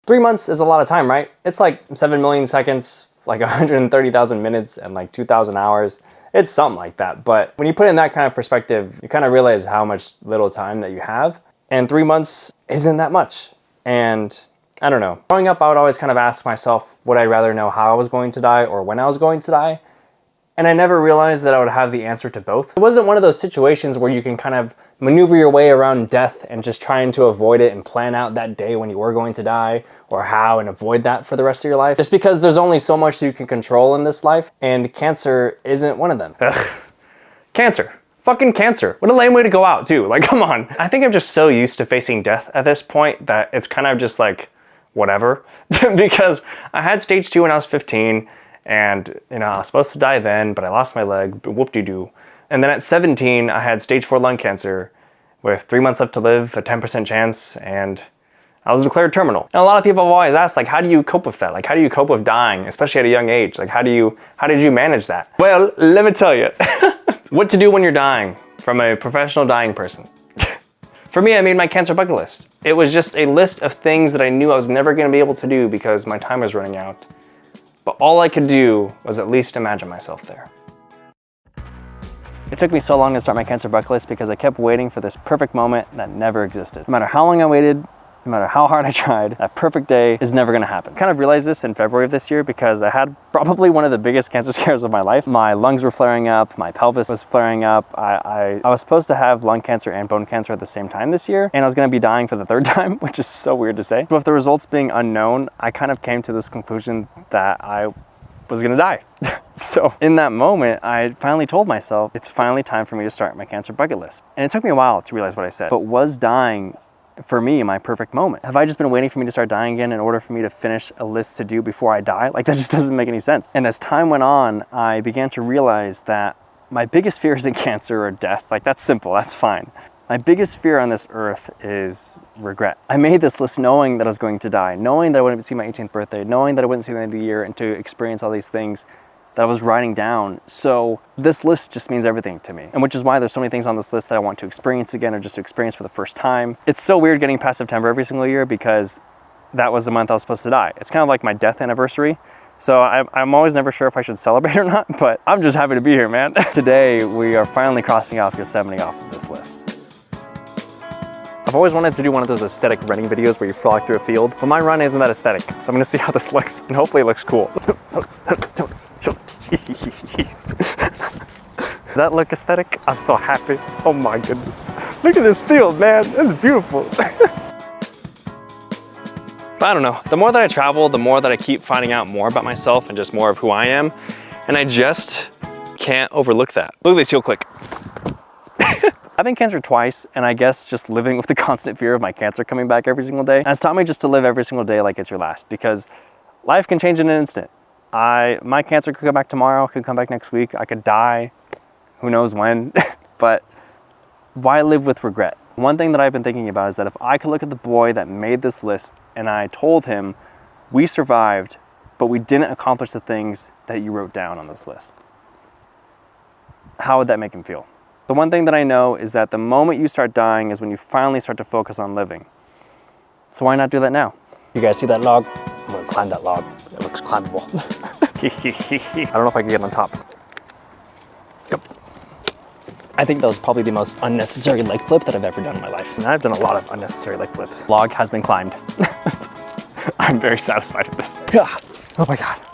3 months is a lot of time, right? It's like 7 million seconds, like 130,000 minutes and like 2,000 hours. It's something like that. But when you put it in that kind of perspective, you kind of realize how much little time that you have. And 3 months isn't that much. And I don't know. Growing up, I would always kind of ask myself, would I rather know how I was going to die or when I was going to die? And I never realized that I would have the answer to both. It wasn't one of those situations where you can kind of maneuver your way around death and just trying to avoid it and plan out that day when you were going to die or how and avoid that for the rest of your life. Just because there's only so much you can control in this life, and cancer isn't one of them. Ugh. Cancer. Fucking cancer. What a lame way to go out too. Like, come on. I think I'm just so used to facing death at this point that it's kind of just like, whatever. Because I had stage 2 when I was 15. And, you know, I was supposed to die then, but I lost my leg, whoop-de-doo. And then at 17, I had stage 4 lung cancer with 3 months left to live, a 10% chance, and I was declared terminal. And a lot of people have always asked, like, how do you cope with that? Like, how do you cope with dying, especially at a young age? Like, how did you manage that? Well, let me tell you. What to do when you're dying from a professional dying person. For me, I made my cancer bucket list. It was just a list of things that I knew I was never gonna be able to do because my time was running out. But all I could do was at least imagine myself there. It took me so long to start my cancer bucket list because I kept waiting for this perfect moment that never existed. No matter how long I waited, no matter how hard I tried, that perfect day is never gonna happen. I kind of realized this in February of this year because I had probably one of the biggest cancer scares of my life. My lungs were flaring up, my pelvis was flaring up. I was supposed to have lung cancer and bone cancer at the same time this year, and I was gonna be dying for the 3rd time, which is so weird to say. But with the results being unknown, I kind of came to this conclusion that I was gonna die. So in that moment, I finally told myself, it's finally time for me to start my cancer bucket list. And it took me a while to realize what I said, but was dying for me my perfect moment? Have I just been waiting for me to start dying again in order for me to finish a list to do before I die? Like, that just doesn't make any sense. And as time went on, I began to realize that my biggest fear isn't cancer or death. Like, that's simple, that's fine. My biggest fear on this earth is regret. I made this list knowing that I was going to die, knowing that I wouldn't see my 18th birthday, knowing that I wouldn't see the end of the year and to experience all these things that I was writing down. So this list just means everything to me. And which is why there's so many things on this list that I want to experience again or just to experience for the first time. It's so weird getting past September every single year because that was the month I was supposed to die. It's kind of like my death anniversary. So I'm always never sure if I should celebrate or not, but I'm just happy to be here, man. Today, we are finally crossing off Yosemite off of this list. I've always wanted to do one of those aesthetic running videos where you frolic through a field, but my run isn't that aesthetic. So I'm gonna see how this looks, and hopefully it looks cool. That look aesthetic? I'm so happy. Oh my goodness. Look at this field, man. It's beautiful. But I don't know. The more that I travel, the more that I keep finding out more about myself and just more of who I am. And I just can't overlook that. Look at this heel click. I've been cancer twice, and I guess just living with the constant fear of my cancer coming back every single day has taught me just to live every single day like it's your last, because life can change in an instant. My cancer could come back tomorrow, could come back next week, I could die, who knows when, but why live with regret? One thing that I've been thinking about is that if I could look at the boy that made this list and I told him, we survived, but we didn't accomplish the things that you wrote down on this list, how would that make him feel? The one thing that I know is that the moment you start dying is when you finally start to focus on living. So why not do that now? You guys see that log? I'm gonna climb that log. It looks climbable. I don't know if I can get on top. Yep. I think that was probably the most unnecessary leg flip that I've ever done in my life. And I've done a lot of unnecessary leg flips. Log has been climbed. I'm very satisfied with this. Oh my God.